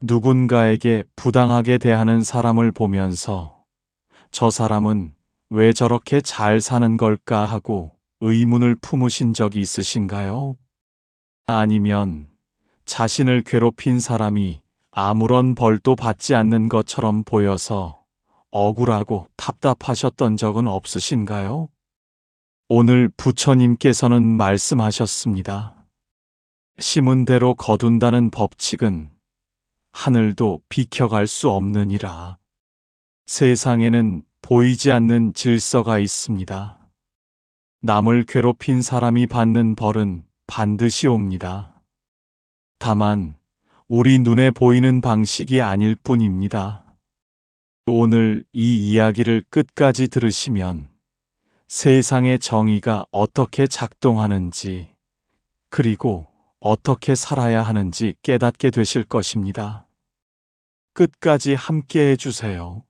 누군가에게 부당하게 대하는 사람을 보면서 저 사람은 왜 저렇게 잘 사는 걸까 하고 의문을 품으신 적이 있으신가요? 아니면 자신을 괴롭힌 사람이 아무런 벌도 받지 않는 것처럼 보여서 억울하고 답답하셨던 적은 없으신가요? 오늘 부처님께서는 말씀하셨습니다. 심은 대로 거둔다는 법칙은 하늘도 비켜갈 수 없느니라. 세상에는 보이지 않는 질서가 있습니다. 남을 괴롭힌 사람이 받는 벌은 반드시 옵니다. 다만 우리 눈에 보이는 방식이 아닐 뿐입니다. 오늘 이 이야기를 끝까지 들으시면 세상의 정의가 어떻게 작동하는지, 그리고 어떻게 살아야 하는지 깨닫게 되실 것입니다. 끝까지 함께 해주세요.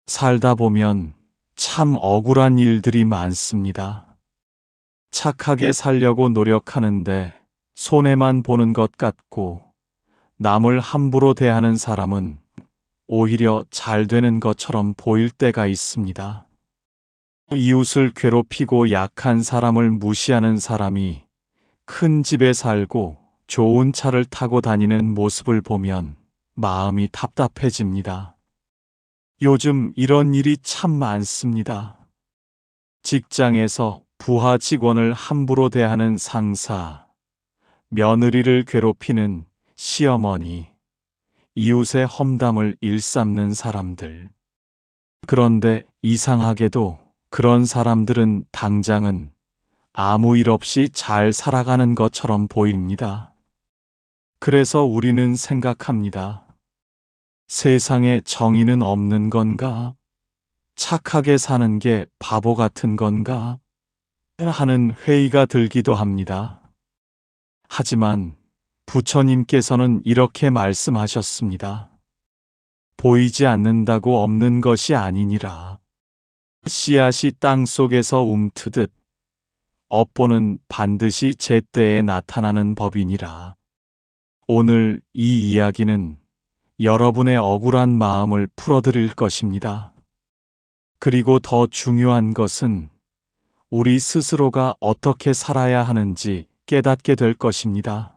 살다 보면 참 억울한 일들이 많습니다. 착하게 살려고 노력하는데 손해만 보는 것 같고, 남을 함부로 대하는 사람은 오히려 잘 되는 것처럼 보일 때가 있습니다. 이웃을 괴롭히고 약한 사람을 무시하는 사람이 큰 집에 살고 좋은 차를 타고 다니는 모습을 보면 마음이 답답해집니다. 요즘 이런 일이 참 많습니다. 직장에서 부하 직원을 함부로 대하는 상사, 며느리를 괴롭히는 시어머니, 이웃의 험담을 일삼는 사람들. 그런데 이상하게도 그런 사람들은 당장은 아무 일 없이 잘 살아가는 것처럼 보입니다. 그래서 우리는 생각합니다. 세상에 정의는 없는 건가? 착하게 사는 게 바보 같은 건가? 하는 회의가 들기도 합니다. 하지만 부처님께서는 이렇게 말씀하셨습니다. 보이지 않는다고 없는 것이 아니니라. 씨앗이 땅 속에서 움트듯 업보는 반드시 제때에 나타나는 법이니라. 오늘 이 이야기는 여러분의 억울한 마음을 풀어드릴 것입니다. 그리고 더 중요한 것은 우리 스스로가 어떻게 살아야 하는지 깨닫게 될 것입니다.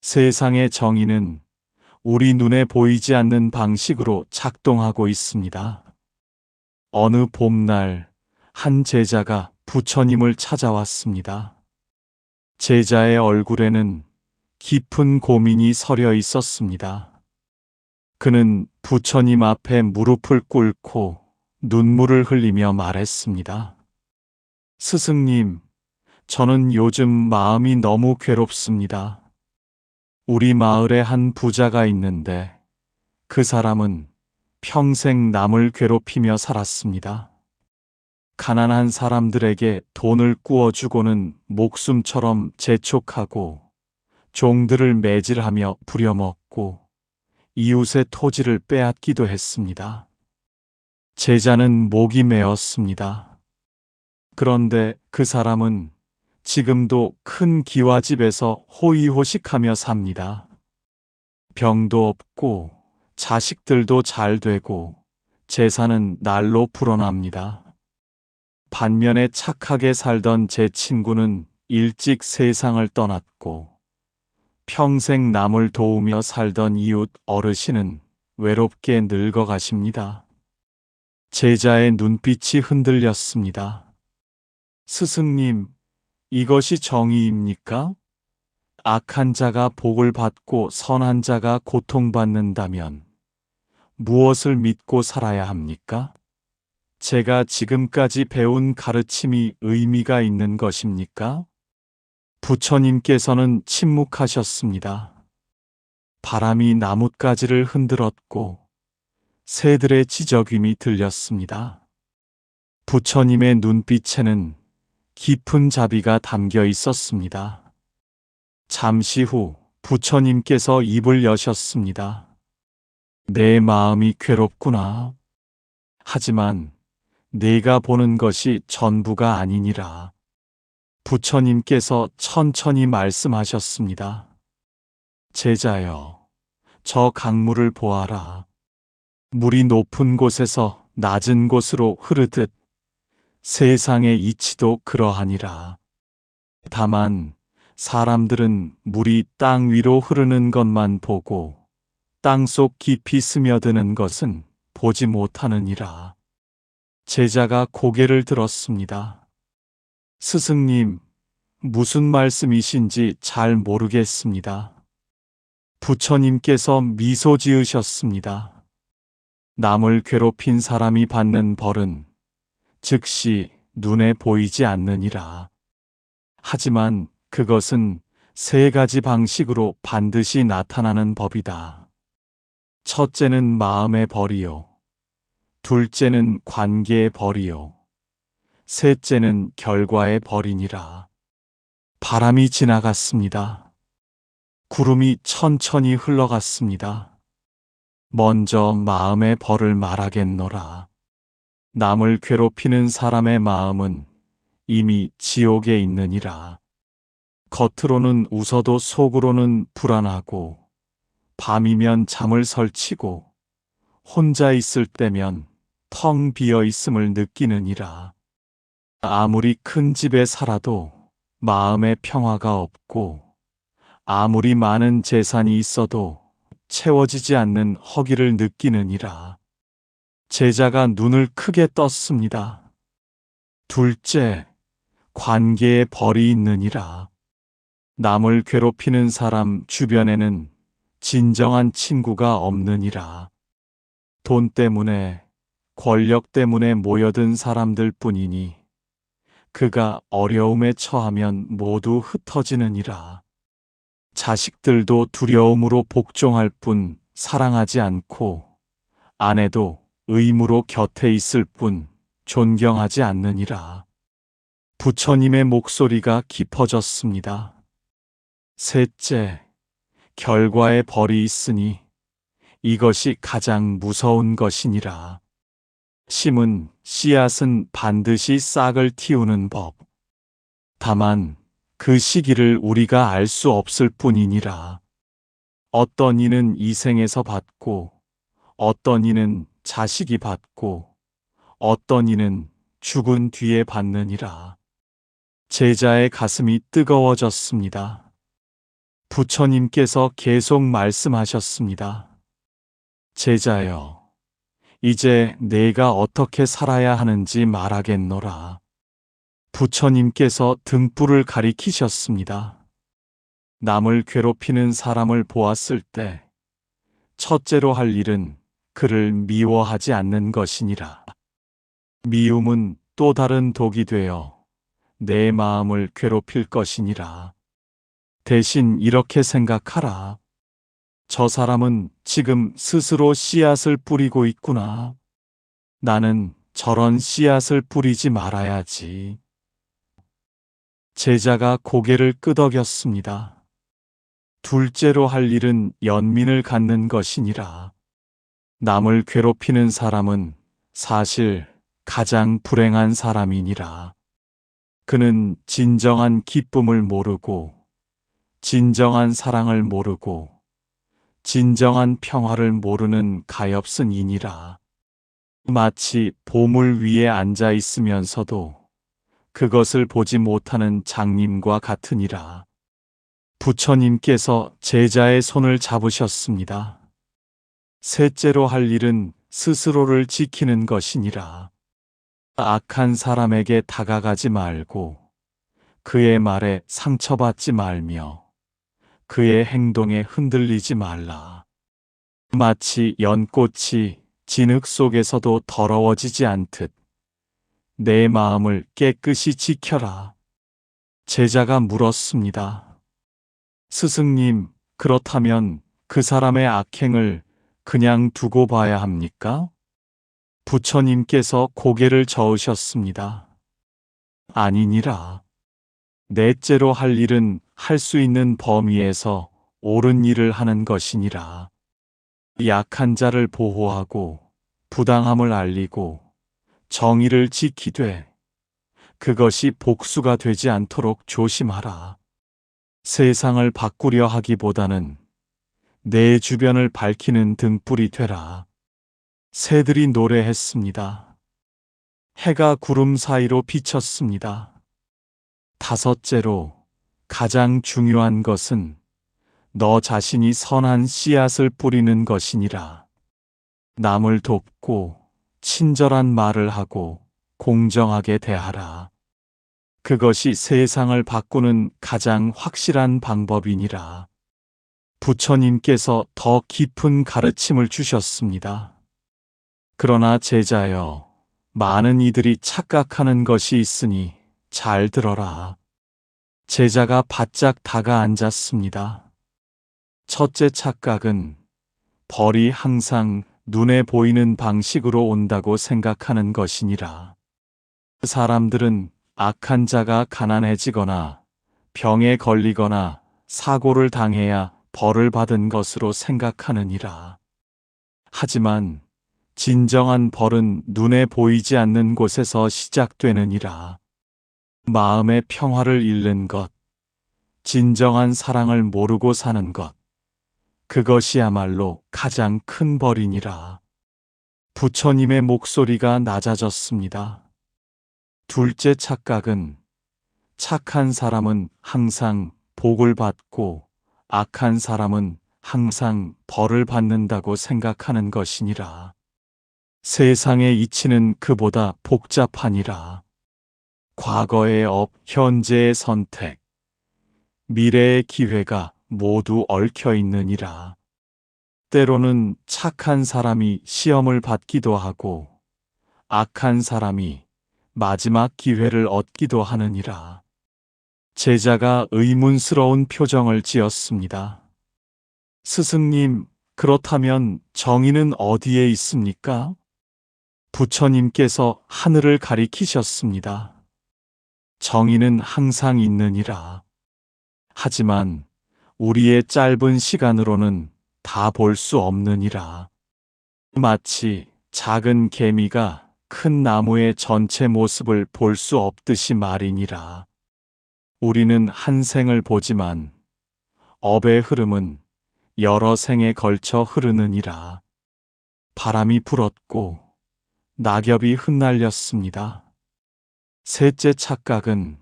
세상의 정의는 우리 눈에 보이지 않는 방식으로 작동하고 있습니다. 어느 봄날 한 제자가 부처님을 찾아왔습니다. 제자의 얼굴에는 깊은 고민이 서려 있었습니다. 그는 부처님 앞에 무릎을 꿇고 눈물을 흘리며 말했습니다. 스승님, 저는 요즘 마음이 너무 괴롭습니다. 우리 마을에 한 부자가 있는데 그 사람은 평생 남을 괴롭히며 살았습니다. 가난한 사람들에게 돈을 구워주고는 목숨처럼 재촉하고 종들을 매질하며 부려먹고 이웃의 토지를 빼앗기도 했습니다. 제자는 목이 메었습니다. 그런데 그 사람은 지금도 큰 기와집에서 호의호식하며 삽니다. 병도 없고 자식들도 잘 되고 재산은 날로 불어납니다. 반면에 착하게 살던 제 친구는 일찍 세상을 떠났고 평생 남을 도우며 살던 이웃 어르신은 외롭게 늙어가십니다. 제자의 눈빛이 흔들렸습니다. 스승님, 이것이 정의입니까? 악한 자가 복을 받고 선한 자가 고통받는다면 무엇을 믿고 살아야 합니까? 제가 지금까지 배운 가르침이 의미가 있는 것입니까? 부처님께서는 침묵하셨습니다. 바람이 나뭇가지를 흔들었고 새들의 지저귀이 들렸습니다. 부처님의 눈빛에는 깊은 자비가 담겨 있었습니다. 잠시 후 부처님께서 입을 여셨습니다. 내 마음이 괴롭구나. 하지만 내가 보는 것이 전부가 아니니라. 부처님께서 천천히 말씀하셨습니다. 제자여, 저 강물을 보아라. 물이 높은 곳에서 낮은 곳으로 흐르듯 세상의 이치도 그러하니라. 다만 사람들은 물이 땅 위로 흐르는 것만 보고 땅속 깊이 스며드는 것은 보지 못하느니라. 제자가 고개를 들었습니다. 스승님, 무슨 말씀이신지 잘 모르겠습니다. 부처님께서 미소 지으셨습니다. 남을 괴롭힌 사람이 받는 벌은 즉시 눈에 보이지 않느니라. 하지만 그것은 세 가지 방식으로 반드시 나타나는 법이다. 첫째는 마음의 벌이요. 둘째는 관계의 벌이요. 셋째는 결과의 벌이니라. 바람이 지나갔습니다. 구름이 천천히 흘러갔습니다. 먼저 마음의 벌을 말하겠노라. 남을 괴롭히는 사람의 마음은 이미 지옥에 있느니라. 겉으로는 웃어도 속으로는 불안하고, 밤이면 잠을 설치고, 혼자 있을 때면 텅 비어 있음을 느끼느니라. 아무리 큰 집에 살아도 마음의 평화가 없고, 아무리 많은 재산이 있어도 채워지지 않는 허기를 느끼느니라. 제자가 눈을 크게 떴습니다. 둘째, 관계에 벌이 있느니라. 남을 괴롭히는 사람 주변에는 진정한 친구가 없느니라. 돈 때문에, 권력 때문에 모여든 사람들 뿐이니 그가 어려움에 처하면 모두 흩어지느니라. 자식들도 두려움으로 복종할 뿐 사랑하지 않고, 아내도 의무로 곁에 있을 뿐 존경하지 않느니라. 부처님의 목소리가 깊어졌습니다. 셋째, 결과의 벌이 있으니 이것이 가장 무서운 것이니라. 심은 씨앗은 반드시 싹을 틔우는 법. 다만 그 시기를 우리가 알 수 없을 뿐이니라. 어떤 이는 이 생에서 받고, 어떤 이는 자식이 받고, 어떤 이는 죽은 뒤에 받느니라. 제자의 가슴이 뜨거워졌습니다. 부처님께서 계속 말씀하셨습니다. 제자여, 이제 내가 어떻게 살아야 하는지 말하겠노라. 부처님께서 등불을 가리키셨습니다. 남을 괴롭히는 사람을 보았을 때 첫째로 할 일은 그를 미워하지 않는 것이니라. 미움은 또 다른 독이 되어 내 마음을 괴롭힐 것이니라. 대신 이렇게 생각하라. 저 사람은 지금 스스로 씨앗을 뿌리고 있구나. 나는 저런 씨앗을 뿌리지 말아야지. 제자가 고개를 끄덕였습니다. 둘째로 할 일은 연민을 갖는 것이니라. 남을 괴롭히는 사람은 사실 가장 불행한 사람이니라. 그는 진정한 기쁨을 모르고, 진정한 사랑을 모르고, 진정한 평화를 모르는 가엾은 이니라. 마치 보물 위에 앉아 있으면서도 그것을 보지 못하는 장님과 같으니라. 부처님께서 제자의 손을 잡으셨습니다. 셋째로 할 일은 스스로를 지키는 것이니라. 악한 사람에게 다가가지 말고, 그의 말에 상처받지 말며, 그의 행동에 흔들리지 말라. 마치 연꽃이 진흙 속에서도 더러워지지 않듯 내 마음을 깨끗이 지켜라. 제자가 물었습니다. 스승님, 그렇다면 그 사람의 악행을 그냥 두고 봐야 합니까? 부처님께서 고개를 저으셨습니다. 아니니라. 넷째로 할 일은 할 수 있는 범위에서 옳은 일을 하는 것이니라. 약한 자를 보호하고, 부당함을 알리고, 정의를 지키되, 그것이 복수가 되지 않도록 조심하라. 세상을 바꾸려 하기보다는 내 주변을 밝히는 등불이 되라. 새들이 노래했습니다. 해가 구름 사이로 비쳤습니다. 다섯째로, 가장 중요한 것은 너 자신이 선한 씨앗을 뿌리는 것이니라. 남을 돕고 친절한 말을 하고 공정하게 대하라. 그것이 세상을 바꾸는 가장 확실한 방법이니라. 부처님께서 더 깊은 가르침을 주셨습니다. 그러나 제자여, 많은 이들이 착각하는 것이 있으니 잘 들어라. 제자가 바짝 다가 앉았습니다. 첫째 착각은 벌이 항상 눈에 보이는 방식으로 온다고 생각하는 것이니라. 사람들은 악한 자가 가난해지거나 병에 걸리거나 사고를 당해야 벌을 받은 것으로 생각하느니라. 하지만 진정한 벌은 눈에 보이지 않는 곳에서 시작되느니라. 마음의 평화를 잃는 것, 진정한 사랑을 모르고 사는 것, 그것이야말로 가장 큰 벌이니라. 부처님의 목소리가 낮아졌습니다. 둘째 착각은 착한 사람은 항상 복을 받고 악한 사람은 항상 벌을 받는다고 생각하는 것이니라. 세상의 이치는 그보다 복잡하니라. 과거의 업, 현재의 선택, 미래의 기회가 모두 얽혀 있느니라. 때로는 착한 사람이 시험을 받기도 하고 악한 사람이 마지막 기회를 얻기도 하느니라. 제자가 의문스러운 표정을 지었습니다. 스승님, 그렇다면 정의는 어디에 있습니까? 부처님께서 하늘을 가리키셨습니다. 정의는 항상 있느니라. 하지만 우리의 짧은 시간으로는 다 볼 수 없느니라. 마치 작은 개미가 큰 나무의 전체 모습을 볼 수 없듯이 말이니라. 우리는 한 생을 보지만 업의 흐름은 여러 생에 걸쳐 흐르느니라. 바람이 불었고 낙엽이 흩날렸습니다. 셋째 착각은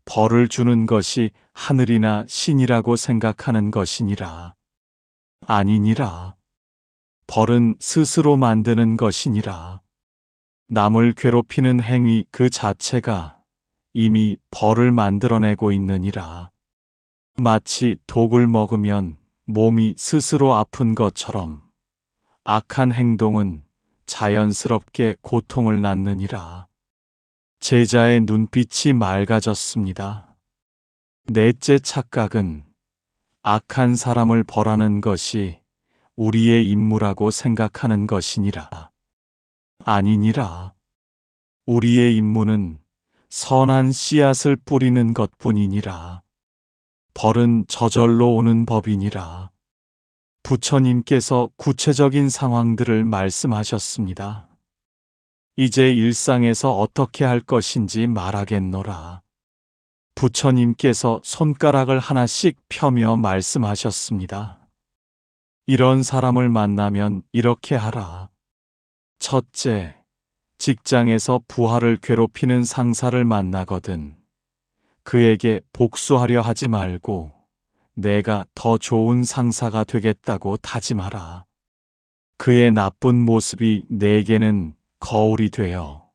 벌을 주는 것이 하늘이나 신이라고 생각하는 것이니라. 아니니라. 벌은 스스로 만드는 것이니라. 남을 괴롭히는 행위 그 자체가 이미 벌을 만들어내고 있느니라. 마치 독을 먹으면 몸이 스스로 아픈 것처럼 악한 행동은 자연스럽게 고통을 낳느니라. 제자의 눈빛이 맑아졌습니다. 넷째 착각은 악한 사람을 벌하는 것이 우리의 임무라고 생각하는 것이니라. 아니니라. 우리의 임무는 선한 씨앗을 뿌리는 것뿐이니라. 벌은 저절로 오는 법이니라. 부처님께서 구체적인 상황들을 말씀하셨습니다. 이제 일상에서 어떻게 할 것인지 말하겠노라. 부처님께서 손가락을 하나씩 펴며 말씀하셨습니다. 이런 사람을 만나면 이렇게 하라. 첫째, 직장에서 부하를 괴롭히는 상사를 만나거든 그에게 복수하려 하지 말고 내가 더 좋은 상사가 되겠다고 다짐하라. 그의 나쁜 모습이 내게는 거울이 되어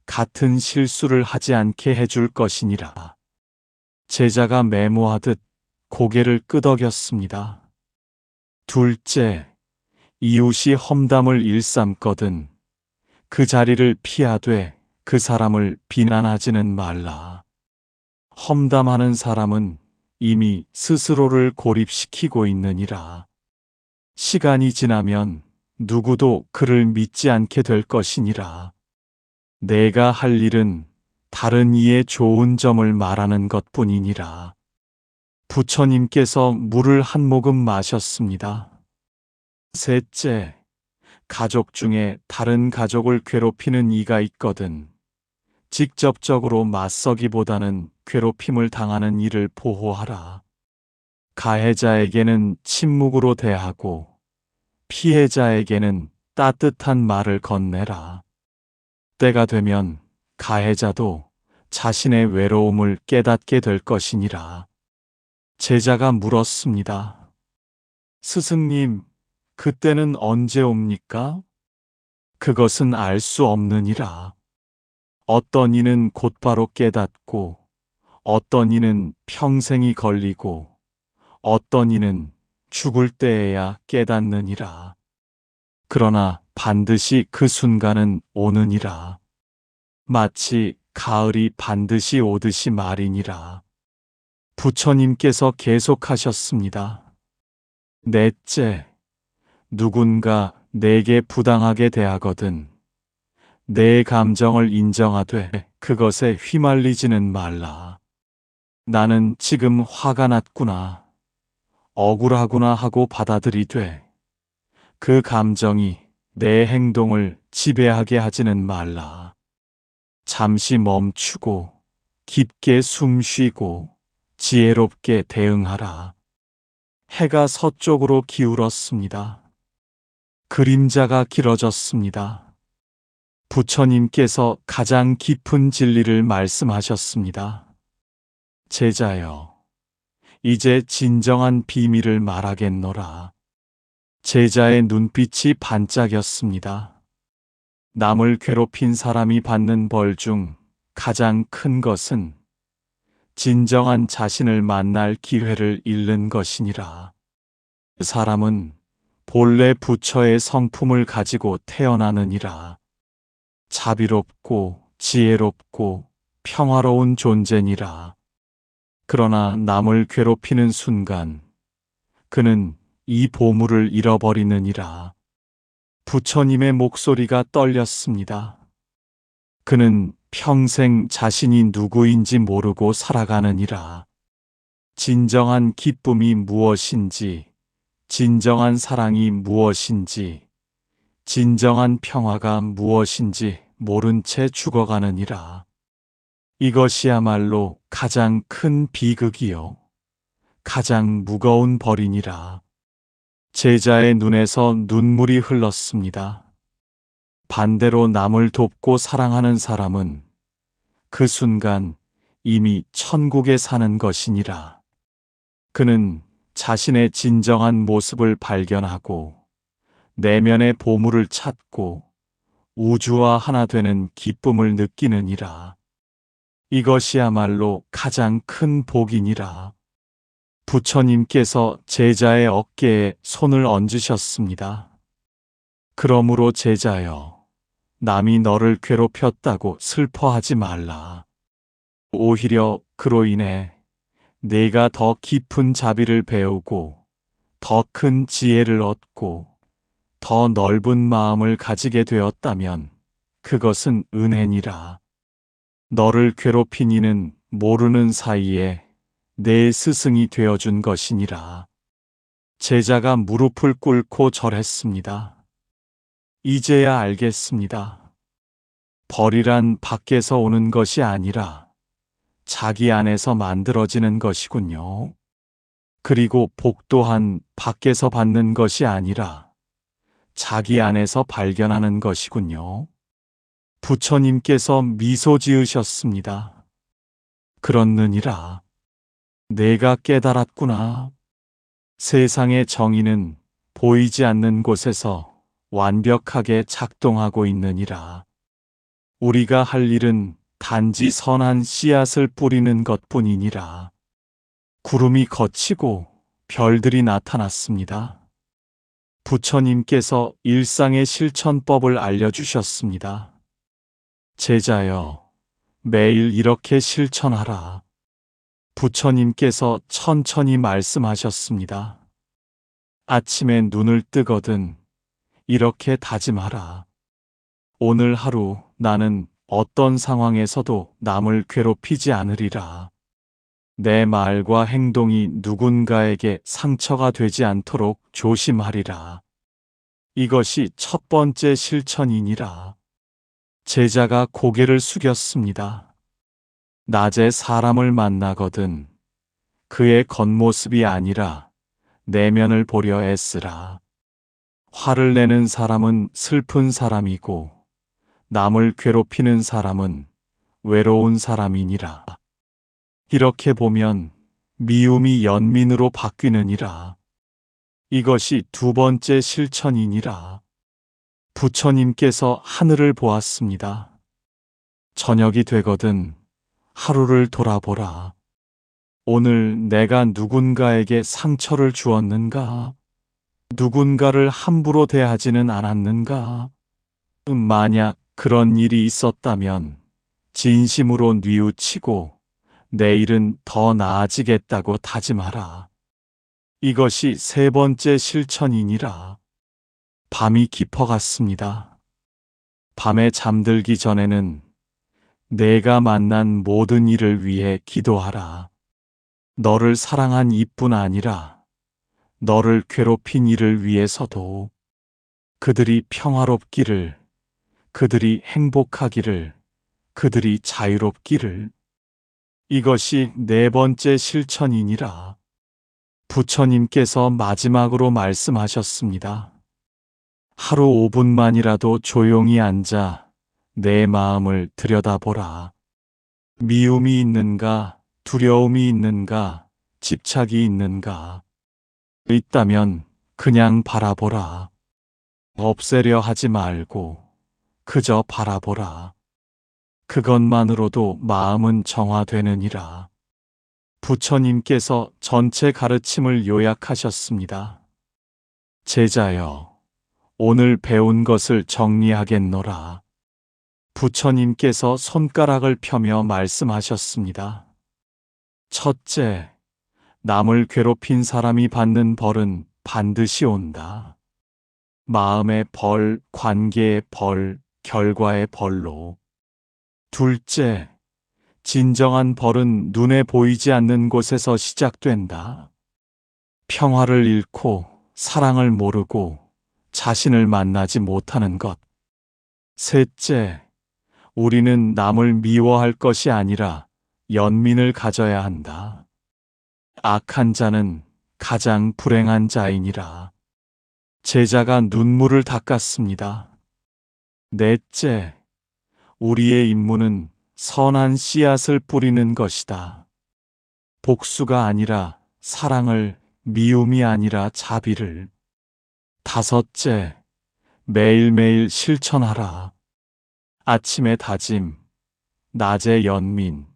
같은 실수를 하지 않게 해줄 것이니라. 제자가 메모하듯 고개를 끄덕였습니다. 둘째, 이웃이 험담을 일삼거든 그 자리를 피하되 그 사람을 비난하지는 말라. 험담하는 사람은 이미 스스로를 고립시키고 있느니라. 시간이 지나면 누구도 그를 믿지 않게 될 것이니라. 내가 할 일은 다른 이의 좋은 점을 말하는 것뿐이니라. 부처님께서 물을 한 모금 마셨습니다. 셋째, 가족 중에 다른 가족을 괴롭히는 이가 있거든 직접적으로 맞서기보다는 괴롭힘을 당하는 이를 보호하라. 가해자에게는 침묵으로 대하고 피해자에게는 따뜻한 말을 건네라. 때가 되면 가해자도 자신의 외로움을 깨닫게 될 것이니라. 제자가 물었습니다. 스승님, 그때는 언제 옵니까? 그것은 알 수 없느니라. 어떤 이는 곧바로 깨닫고, 어떤 이는 평생이 걸리고, 어떤 이는 죽을 때에야 깨닫느니라. 그러나 반드시 그 순간은 오느니라. 마치 가을이 반드시 오듯이 말이니라. 부처님께서 계속하셨습니다. 넷째, 누군가 내게 부당하게 대하거든 내 감정을 인정하되 그것에 휘말리지는 말라. 나는 지금 화가 났구나, 억울하구나 하고 받아들이되 그 감정이 내 행동을 지배하게 하지는 말라. 잠시 멈추고 깊게 숨 쉬고 지혜롭게 대응하라. 해가 서쪽으로 기울었습니다. 그림자가 길어졌습니다. 부처님께서 가장 깊은 진리를 말씀하셨습니다. 제자여, 이제 진정한 비밀을 말하겠노라. 제자의 눈빛이 반짝였습니다. 남을 괴롭힌 사람이 받는 벌 중 가장 큰 것은 진정한 자신을 만날 기회를 잃는 것이니라. 사람은 본래 부처의 성품을 가지고 태어나느니라. 자비롭고 지혜롭고 평화로운 존재니라. 그러나 남을 괴롭히는 순간 그는 이 보물을 잃어버리느니라. 부처님의 목소리가 떨렸습니다. 그는 평생 자신이 누구인지 모르고 살아가느니라. 진정한 기쁨이 무엇인지, 진정한 사랑이 무엇인지, 진정한 평화가 무엇인지 모른 채 죽어가느니라. 이것이야말로 가장 큰 비극이요, 가장 무거운 벌이니라. 제자의 눈에서 눈물이 흘렀습니다. 반대로 남을 돕고 사랑하는 사람은 그 순간 이미 천국에 사는 것이니라. 그는 자신의 진정한 모습을 발견하고 내면의 보물을 찾고 우주와 하나 되는 기쁨을 느끼느니라. 이것이야말로 가장 큰 복이니라. 부처님께서 제자의 어깨에 손을 얹으셨습니다. 그러므로 제자여, 남이 너를 괴롭혔다고 슬퍼하지 말라. 오히려 그로 인해 네가 더 깊은 자비를 배우고 더 큰 지혜를 얻고 더 넓은 마음을 가지게 되었다면 그것은 은혜니라. 너를 괴롭힌 이는 모르는 사이에 내 스승이 되어준 것이니라. 제자가 무릎을 꿇고 절했습니다. 이제야 알겠습니다. 벌이란 밖에서 오는 것이 아니라 자기 안에서 만들어지는 것이군요. 그리고 복 또한 밖에서 받는 것이 아니라 자기 안에서 발견하는 것이군요. 부처님께서 미소 지으셨습니다. 그렇느니라. 내가 깨달았구나. 세상의 정의는 보이지 않는 곳에서 완벽하게 작동하고 있느니라. 우리가 할 일은 단지 선한 씨앗을 뿌리는 것뿐이니라. 구름이 걷히고 별들이 나타났습니다. 부처님께서 일상의 실천법을 알려주셨습니다. 제자여, 매일 이렇게 실천하라. 부처님께서 천천히 말씀하셨습니다. 아침에 눈을 뜨거든 이렇게 다짐하라. 오늘 하루 나는 어떤 상황에서도 남을 괴롭히지 않으리라. 내 말과 행동이 누군가에게 상처가 되지 않도록 조심하리라. 이것이 첫 번째 실천이니라. 제자가 고개를 숙였습니다. 낮에 사람을 만나거든 그의 겉모습이 아니라 내면을 보려 애쓰라. 화를 내는 사람은 슬픈 사람이고 남을 괴롭히는 사람은 외로운 사람이니라. 이렇게 보면 미움이 연민으로 바뀌느니라. 이것이 두 번째 실천이니라. 부처님께서 하늘을 보았습니다. 저녁이 되거든 하루를 돌아보라. 오늘 내가 누군가에게 상처를 주었는가? 누군가를 함부로 대하지는 않았는가? 만약 그런 일이 있었다면 진심으로 뉘우치고 내일은 더 나아지겠다고 다짐하라. 이것이 세 번째 실천이니라. 밤이 깊어갔습니다. 밤에 잠들기 전에는 내가 만난 모든 이를 위해 기도하라. 너를 사랑한 이뿐 아니라 너를 괴롭힌 이를 위해서도 그들이 평화롭기를, 그들이 행복하기를, 그들이 자유롭기를. 이것이 네 번째 실천이니라. 부처님께서 마지막으로 말씀하셨습니다. 하루 5분만이라도 조용히 앉아 내 마음을 들여다보라. 미움이 있는가, 두려움이 있는가, 집착이 있는가. 있다면 그냥 바라보라. 없애려 하지 말고 그저 바라보라. 그것만으로도 마음은 정화되느니라. 부처님께서 전체 가르침을 요약하셨습니다. 제자여, 오늘 배운 것을 정리하겠노라. 부처님께서 손가락을 펴며 말씀하셨습니다. 첫째, 남을 괴롭힌 사람이 받는 벌은 반드시 온다. 마음의 벌, 관계의 벌, 결과의 벌로. 둘째, 진정한 벌은 눈에 보이지 않는 곳에서 시작된다. 평화를 잃고 사랑을 모르고 자신을 만나지 못하는 것. 셋째, 우리는 남을 미워할 것이 아니라 연민을 가져야 한다. 악한 자는 가장 불행한 자이니라. 제자가 눈물을 닦았습니다. 넷째, 우리의 임무는 선한 씨앗을 뿌리는 것이다. 복수가 아니라 사랑을, 미움이 아니라 자비를. 다섯째, 매일매일 실천하라. 아침에 다짐, 낮에 연민,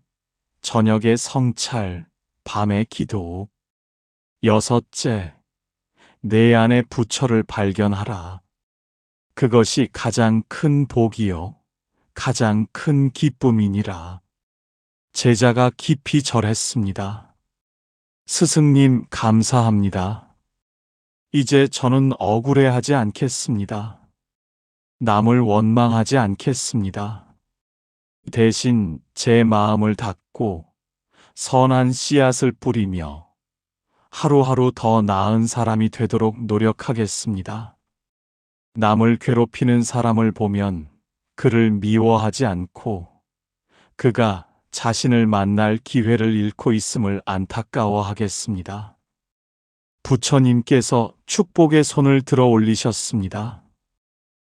저녁에 성찰, 밤에 기도. 여섯째, 내 안의 부처를 발견하라. 그것이 가장 큰 복이요, 가장 큰 기쁨이니라. 제자가 깊이 절했습니다. 스승님 감사합니다. 이제 저는 억울해하지 않겠습니다. 남을 원망하지 않겠습니다. 대신 제 마음을 닫고 선한 씨앗을 뿌리며 하루하루 더 나은 사람이 되도록 노력하겠습니다. 남을 괴롭히는 사람을 보면 그를 미워하지 않고 그가 자신을 만날 기회를 잃고 있음을 안타까워하겠습니다. 부처님께서 축복의 손을 들어 올리셨습니다.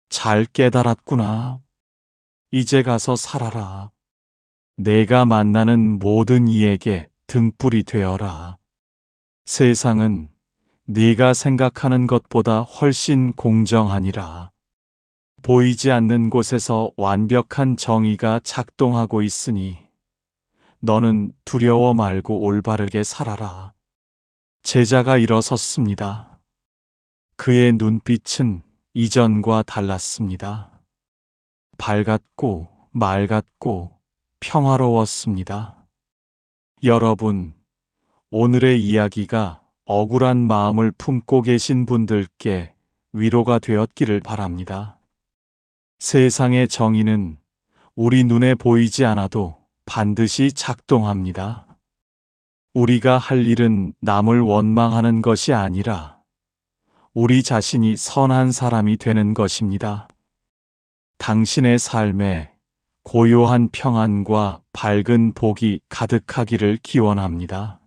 잘 깨달았구나. 이제 가서 살아라. 내가 만나는 모든 이에게 등불이 되어라. 세상은 네가 생각하는 것보다 훨씬 공정하니라. 보이지 않는 곳에서 완벽한 정의가 작동하고 있으니 너는 두려워 말고 올바르게 살아라. 제자가 일어섰습니다. 그의 눈빛은 이전과 달랐습니다. 밝았고 맑았고 평화로웠습니다. 여러분, 오늘의 이야기가 억울한 마음을 품고 계신 분들께 위로가 되었기를 바랍니다. 세상의 정의는 우리 눈에 보이지 않아도 반드시 작동합니다. 우리가 할 일은 남을 원망하는 것이 아니라 우리 자신이 선한 사람이 되는 것입니다. 당신의 삶에 고요한 평안과 밝은 복이 가득하기를 기원합니다.